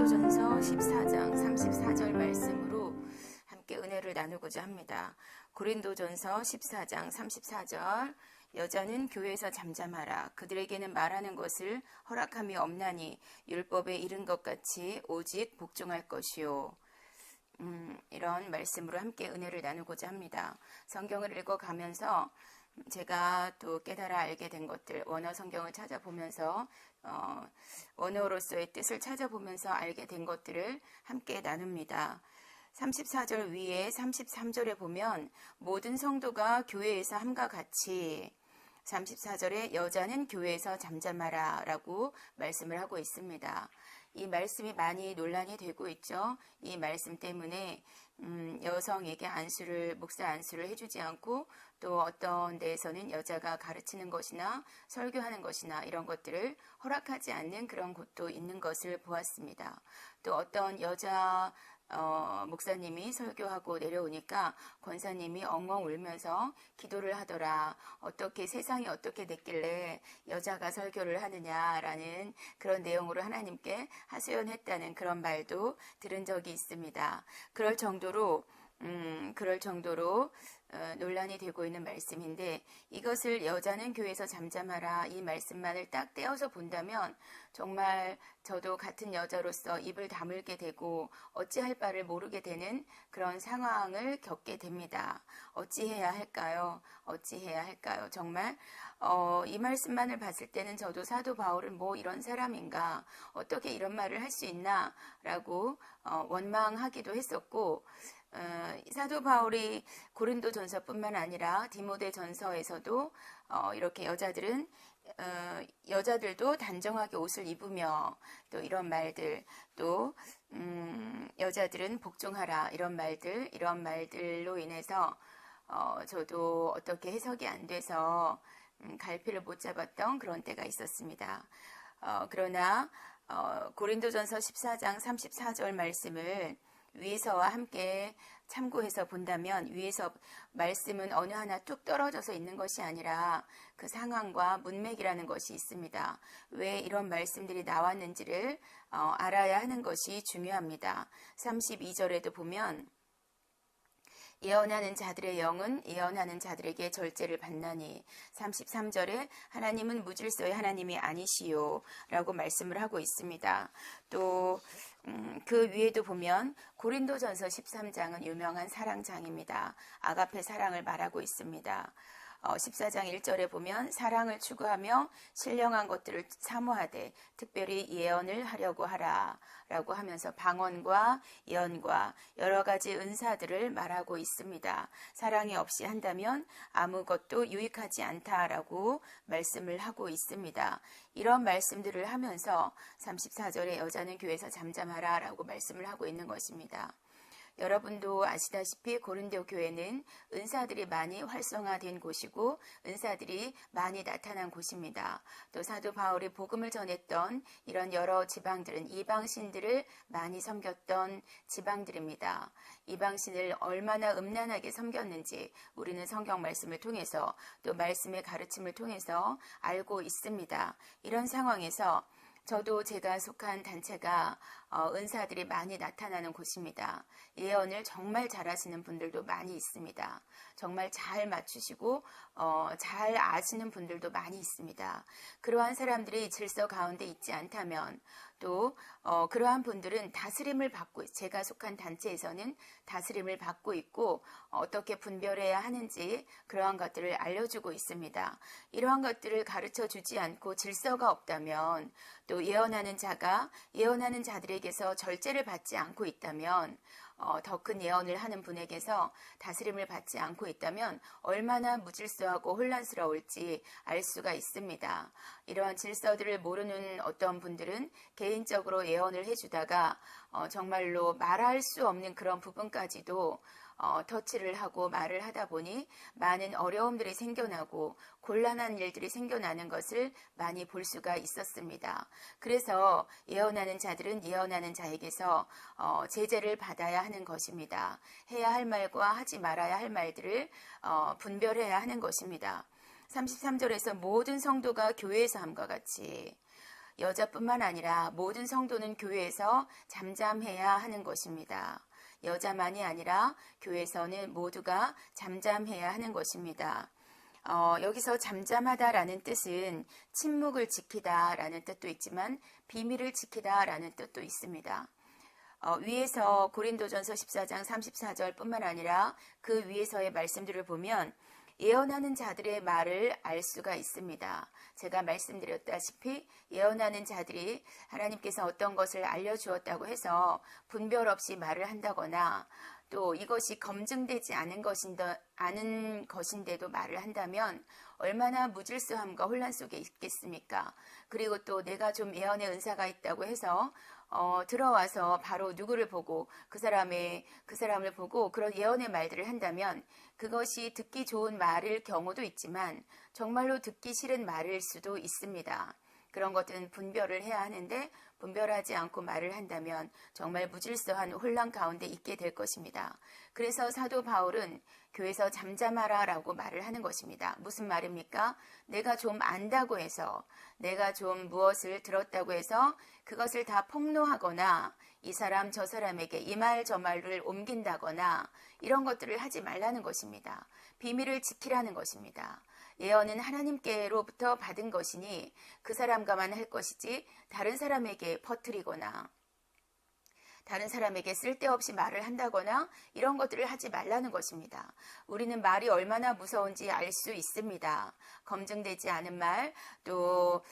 고린도전서 14장 34절 말씀으로 함께 은혜를 나누고자 합니다. 고린도전서 14장 34절 여자는 교회에서 잠잠하라. 그들에게는 말하는 것을 허락함이 없나니 율법에 이른 것 같이 오직 복종할 것이요. 이런 말씀으로 함께 은혜를 나누고자 합니다. 성경을 읽어가면서 제가 또 깨달아 알게 된 것들, 원어 성경을 찾아보면서 원어로서의 뜻을 찾아보면서 알게 된 것들을 함께 나눕니다. 34절 위에 33절에 보면 모든 성도가 교회에서 함과 같이 34절에 여자는 교회에서 잠잠하라 라고 말씀을 하고 있습니다. 이 말씀이 많이 논란이 되고 있죠. 이 말씀 때문에 여성에게 목사 안수를 해주지 않고 또 어떤 데에서는 여자가 가르치는 것이나 설교하는 것이나 이런 것들을 허락하지 않는 그런 곳도 있는 것을 보았습니다. 또 어떤 여자 목사님이 설교하고 내려오니까 권사님이 엉엉 울면서 기도를 하더라. 세상이 어떻게 됐길래 여자가 설교를 하느냐라는 그런 내용으로 하나님께 하소연했다는 그런 말도 들은 적이 있습니다. 그럴 정도로 논란이 되고 있는 말씀인데, 이것을 여자는 교회에서 잠잠하라 이 말씀만을 딱 떼어서 본다면 정말 저도 같은 여자로서 입을 다물게 되고 어찌할 바를 모르게 되는 그런 상황을 겪게 됩니다. 어찌해야 할까요? 정말 이 말씀만을 봤을 때는 저도 사도 바울은 뭐 이런 사람인가, 어떻게 이런 말을 할 수 있나 라고 원망하기도 했었고, 사도 바울이 고린도전서뿐만 아니라 디모데전서에서도 이렇게 여자들도 단정하게 옷을 입으며 또 이런 말들, 또 여자들은 복종하라 이런 말들로 인해서 저도 어떻게 해석이 안 돼서 갈피를 못 잡았던 그런 때가 있었습니다. 그러나 고린도전서 14장 34절 말씀을 위에서와 함께 참고해서 본다면, 위에서 말씀은 어느 하나 뚝 떨어져서 있는 것이 아니라 그 상황과 문맥이라는 것이 있습니다. 왜 이런 말씀들이 나왔는지를 알아야 하는 것이 중요합니다. 32절에도 보면 예언하는 자들의 영은 예언하는 자들에게 절제를 받나니, 33절에 하나님은 무질서의 하나님이 아니시요 라고 말씀을 하고 있습니다. 또 그 위에도 보면 고린도전서 13장은 유명한 사랑장입니다. 아가페 사랑을 말하고 있습니다. 14장 1절에 보면 사랑을 추구하며 신령한 것들을 사모하되 특별히 예언을 하려고 하라 라고 하면서 방언과 예언과 여러 가지 은사들을 말하고 있습니다. 사랑이 없이 한다면 아무것도 유익하지 않다라고 말씀을 하고 있습니다. 이런 말씀들을 하면서 34절에 여자는 교회에서 잠잠하라 라고 말씀을 하고 있는 것입니다. 여러분도 아시다시피 고린도 교회는 은사들이 많이 활성화된 곳이고 은사들이 많이 나타난 곳입니다. 또 사도 바울이 복음을 전했던 이런 여러 지방들은 이방신들을 많이 섬겼던 지방들입니다. 이방신을 얼마나 음란하게 섬겼는지 우리는 성경 말씀을 통해서 또 말씀의 가르침을 통해서 알고 있습니다. 이런 상황에서 저도 제가 속한 단체가 은사들이 많이 나타나는 곳입니다. 예언을 정말 잘하시는 분들도 많이 있습니다. 정말 잘 맞추시고 잘 아시는 분들도 많이 있습니다. 그러한 사람들이 질서 가운데 있지 않다면 또 그러한 분들은 다스림을 받고, 제가 속한 단체에서는 다스림을 받고 있고 어떻게 분별해야 하는지 그러한 것들을 알려주고 있습니다. 이러한 것들을 가르쳐 주지 않고 질서가 없다면, 또 예언하는 자들에게서 절제를 받지 않고 있다면, 더 큰 예언을 하는 분에게서 다스림을 받지 않고 있다면 얼마나 무질서하고 혼란스러울지 알 수가 있습니다. 이러한 질서들을 모르는 어떤 분들은 개인적으로 예언을 해주다가 정말로 말할 수 없는 그런 부분까지도 터치를 하고 말을 하다 보니 많은 어려움들이 생겨나고 곤란한 일들이 생겨나는 것을 많이 볼 수가 있었습니다. 그래서 예언하는 자들은 예언하는 자에게서 제재를 받아야 하는 것입니다. 해야 할 말과 하지 말아야 할 말들을 분별해야 하는 것입니다. 33절에서 모든 성도가 교회에서 함과 같이, 여자뿐만 아니라 모든 성도는 교회에서 잠잠해야 하는 것입니다. 여자만이 아니라 교회에서는 모두가 잠잠해야 하는 것입니다. 여기서 잠잠하다라는 뜻은 침묵을 지키다라는 뜻도 있지만 비밀을 지키다라는 뜻도 있습니다. 위에서 고린도전서 14장 34절 뿐만 아니라 그 위에서의 말씀들을 보면 예언하는 자들의 말을 알 수가 있습니다. 제가 말씀드렸다시피 예언하는 자들이 하나님께서 어떤 것을 알려주었다고 해서 분별 없이 말을 한다거나 또 이것이 검증되지 않은 것인데도 말을 한다면 얼마나 무질서함과 혼란 속에 있겠습니까? 그리고 또 내가 좀 예언의 은사가 있다고 해서 들어와서 바로 누구를 보고 그 사람을 보고 그런 예언의 말들을 한다면 그것이 듣기 좋은 말일 경우도 있지만 정말로 듣기 싫은 말일 수도 있습니다. 그런 것들은 분별을 해야 하는데 분별하지 않고 말을 한다면 정말 무질서한 혼란 가운데 있게 될 것입니다. 그래서 사도 바울은 교회에서 잠잠하라 라고 말을 하는 것입니다. 무슨 말입니까? 내가 좀 안다고 해서 내가 좀 무엇을 들었다고 해서 그것을 다 폭로하거나 이 사람 저 사람에게 이 말 저 말을 옮긴다거나 이런 것들을 하지 말라는 것입니다. 비밀을 지키라는 것입니다. 예언은 하나님께로부터 받은 것이니 그 사람과만 할 것이지 다른 사람에게 퍼뜨리거나 다른 사람에게 쓸데없이 말을 한다거나 이런 것들을 하지 말라는 것입니다. 우리는 말이 얼마나 무서운지 알 수 있습니다. 검증되지 않은 말, 또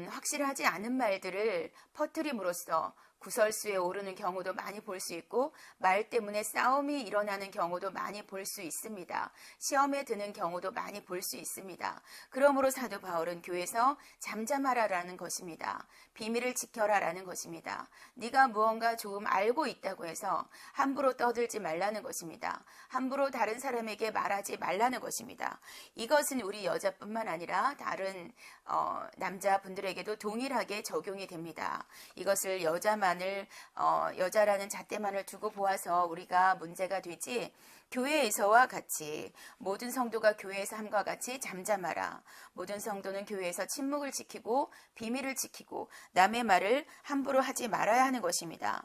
확실하지 않은 말들을 퍼뜨림으로써 구설수에 오르는 경우도 많이 볼 수 있고 말 때문에 싸움이 일어나는 경우도 많이 볼 수 있습니다. 시험에 드는 경우도 많이 볼 수 있습니다. 그러므로 사도 바울은 교회에서 잠잠하라라는 것입니다. 비밀을 지켜라라는 것입니다. 네가 무언가 조금 알고 있다고 해서 함부로 떠들지 말라는 것입니다. 함부로 다른 사람에게 말하지 말라는 것입니다. 이것은 우리 여자뿐만 아니라 다른 남자분들에게도 동일하게 적용이 됩니다. 이것을 여자라는 잣대만을 두고 보아서 우리가 문제가 되지 교회에서와 같이 모든 성도가 교회에서 함과 같이 잠잠하라. 모든 성도는 교회에서 침묵을 지키고 비밀을 지키고 남의 말을 함부로 하지 말아야 하는 것입니다.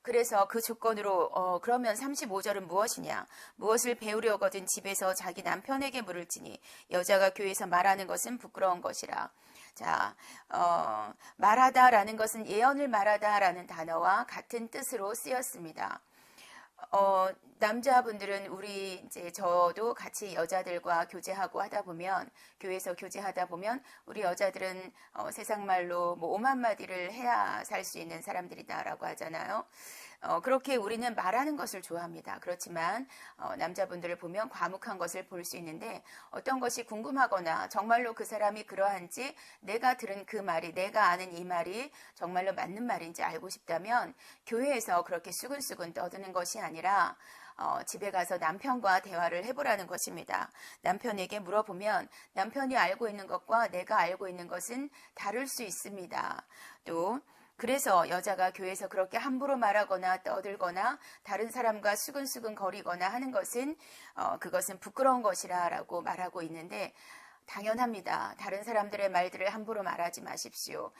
그래서 그 조건으로 그러면 35절은 무엇이냐? 무엇을 배우려거든 집에서 자기 남편에게 물을지니 여자가 교회에서 말하는 것은 부끄러운 것이라. 자, 말하다라는 것은 예언을 말하다라는 단어와 같은 뜻으로 쓰였습니다. 남자분들은 저도 같이 여자들과 교제하고 하다 보면, 교회에서 교제하다 보면, 우리 여자들은 세상 말로 5만 마디를 해야 살 수 있는 사람들이다라고 하잖아요. 그렇게 우리는 말하는 것을 좋아합니다. 그렇지만 남자분들을 보면 과묵한 것을 볼 수 있는데 어떤 것이 궁금하거나 정말로 그 사람이 그러한지 내가 들은 그 말이 내가 아는 이 말이 정말로 맞는 말인지 알고 싶다면 교회에서 그렇게 수근수근 떠드는 것이 아니라 집에 가서 남편과 대화를 해보라는 것입니다. 남편에게 물어보면 남편이 알고 있는 것과 내가 알고 있는 것은 다를 수 있습니다. 또 그래서 여자가 교회에서 그렇게 함부로 말하거나 떠들거나 다른 사람과 수근수근 거리거나 하는 것은 그것은 부끄러운 것이라고 말하고 있는데 당연합니다. 다른 사람들의 말들을 함부로 말하지 마십시오.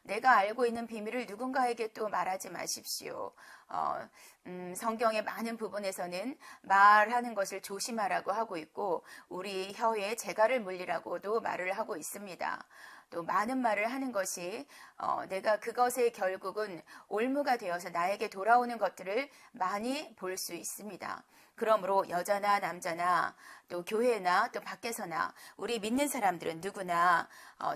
내가 알고 있는 비밀을 누군가에게 또 말하지 마십시오. 성경의 많은 부분에서는 말하는 것을 조심하라고 하고 있고 우리 혀에 재갈을 물리라고도 말을 하고 있습니다. 또 많은 말을 하는 것이 내가 그것의 결국은 올무가 되어서 나에게 돌아오는 것들을 많이 볼 수 있습니다. 그러므로 여자나 남자나 또 교회나 또 밖에서나 우리 믿는 사람들은 누구나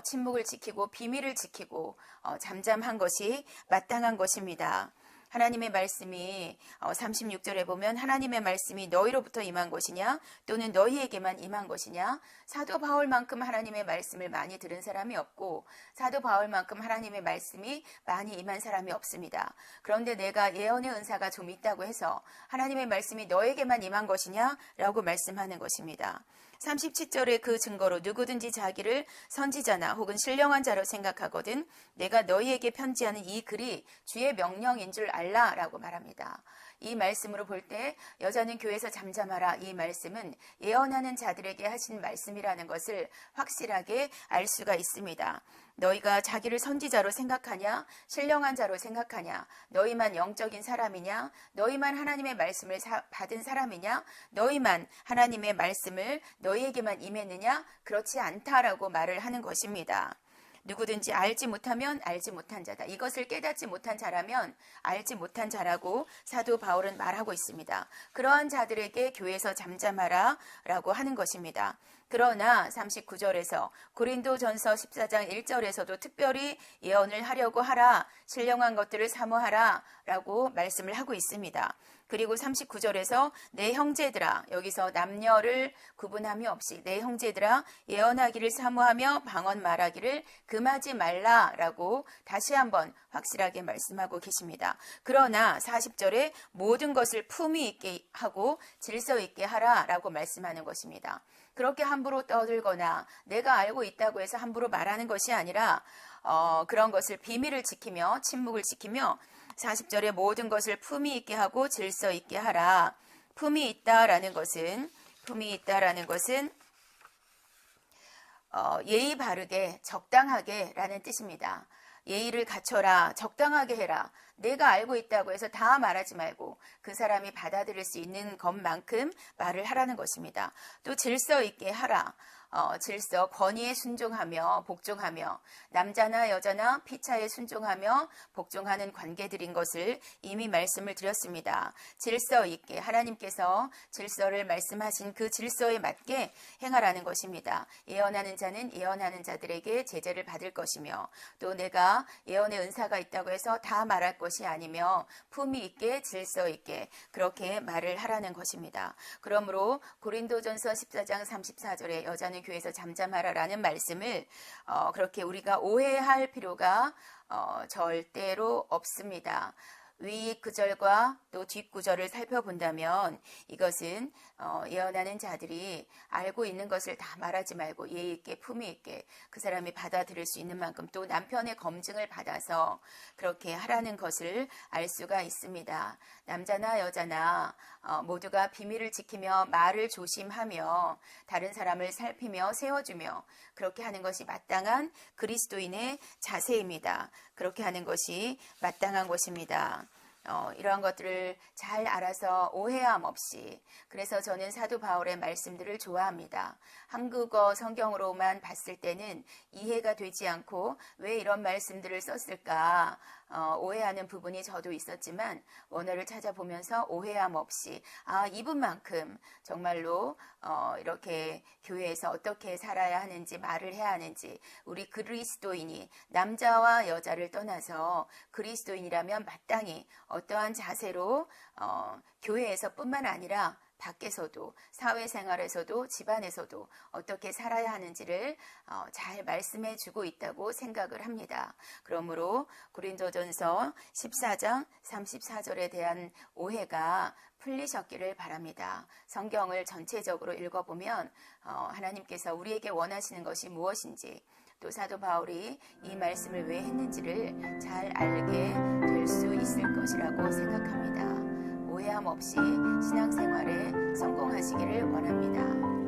침묵을 지키고 비밀을 지키고 잠잠한 것이 마땅한 것입니다. 하나님의 말씀이 36절에 보면 하나님의 말씀이 너희로부터 임한 것이냐 또는 너희에게만 임한 것이냐. 사도 바울만큼 하나님의 말씀을 많이 들은 사람이 없고 사도 바울만큼 하나님의 말씀이 많이 임한 사람이 없습니다. 그런데 내가 예언의 은사가 좀 있다고 해서 하나님의 말씀이 너에게만 임한 것이냐 라고 말씀하는 것입니다. 37절의 그 증거로 누구든지 자기를 선지자나 혹은 신령한 자로 생각하거든 내가 너희에게 편지하는 이 글이 주의 명령인 줄 알라 라고 말합니다. 이 말씀으로 볼 때 여자는 교회에서 잠잠하라, 이 말씀은 예언하는 자들에게 하신 말씀이라는 것을 확실하게 알 수가 있습니다. 너희가 자기를 선지자로 생각하냐? 신령한 자로 생각하냐? 너희만 영적인 사람이냐? 너희만 하나님의 말씀을 받은 사람이냐? 너희만 하나님의 말씀을 너희에게만 임했느냐? 그렇지 않다라고 말을 하는 것입니다. 누구든지 알지 못하면 알지 못한 자다. 이것을 깨닫지 못한 자라면 알지 못한 자라고 사도 바울은 말하고 있습니다. 그러한 자들에게 교회에서 잠잠하라 라고 하는 것입니다. 그러나 39절에서 고린도전서 14장 1절에서도 특별히 예언을 하려고 하라, 신령한 것들을 사모하라 라고 말씀을 하고 있습니다. 그리고 39절에서 내 형제들아, 여기서 남녀를 구분함이 없이 내 형제들아 예언하기를 사모하며 방언 말하기를 금하지 말라라고 다시 한번 확실하게 말씀하고 계십니다. 그러나 40절에 모든 것을 품위 있게 하고 질서 있게 하라라고 말씀하는 것입니다. 그렇게 함부로 떠들거나 내가 알고 있다고 해서 함부로 말하는 것이 아니라 그런 것을 비밀을 지키며 침묵을 지키며 40절에 모든 것을 품위 있게 하고 질서 있게 하라. 품위 있다라는 것은 예의 바르게 적당하게 라는 뜻입니다. 예의를 갖춰라, 적당하게 해라. 내가 알고 있다고 해서 다 말하지 말고 그 사람이 받아들일 수 있는 것만큼 말을 하라는 것입니다. 또 질서 있게 하라. 질서, 권위에 순종하며 복종하며 남자나 여자나 피차에 순종하며 복종하는 관계들인 것을 이미 말씀을 드렸습니다. 질서 있게 하나님께서 질서를 말씀하신 그 질서에 맞게 행하라는 것입니다. 예언하는 자는 예언하는 자들에게 제재를 받을 것이며 또 내가 예언의 은사가 있다고 해서 다 말할 것이 아니며 품위 있게 질서 있게 그렇게 말을 하라는 것입니다. 그러므로 고린도전서 14장 34절에 여자는 교회에서 잠잠하라라는 말씀을 그렇게 우리가 오해할 필요가 절대로 없습니다. 위 구절과 또 뒷 구절을 살펴본다면 이것은 예언하는 자들이 알고 있는 것을 다 말하지 말고 예의 있게 품위 있게 그 사람이 받아들일 수 있는 만큼 또 남편의 검증을 받아서 그렇게 하라는 것을 알 수가 있습니다. 남자나 여자나 모두가 비밀을 지키며 말을 조심하며 다른 사람을 살피며 세워주며 그렇게 하는 것이 마땅한 그리스도인의 자세입니다. 그렇게 하는 것이 마땅한 것입니다. 이러한 것들을 잘 알아서 오해함 없이 그래서 저는 사도 바울의 말씀들을 좋아합니다. 한국어 성경으로만 봤을 때는 이해가 되지 않고 왜 이런 말씀들을 썼을까 오해하는 부분이 저도 있었지만 원어를 찾아보면서 오해함 없이 이분만큼 정말로 이렇게 교회에서 어떻게 살아야 하는지 말을 해야 하는지 우리 그리스도인이 남자와 여자를 떠나서 그리스도인이라면 마땅히 어떠한 자세로 교회에서 뿐만 아니라 밖에서도 사회생활에서도 집안에서도 어떻게 살아야 하는지를 잘 말씀해 주고 있다고 생각을 합니다. 그러므로 고린도전서 14장 34절에 대한 오해가 풀리셨기를 바랍니다. 성경을 전체적으로 읽어보면 하나님께서 우리에게 원하시는 것이 무엇인지 또 사도 바울이 이 말씀을 왜 했는지를 잘 알게 될 수 있을 것이라고 생각합니다. 오해함 없이 신앙생활에 성공하시기를 원합니다.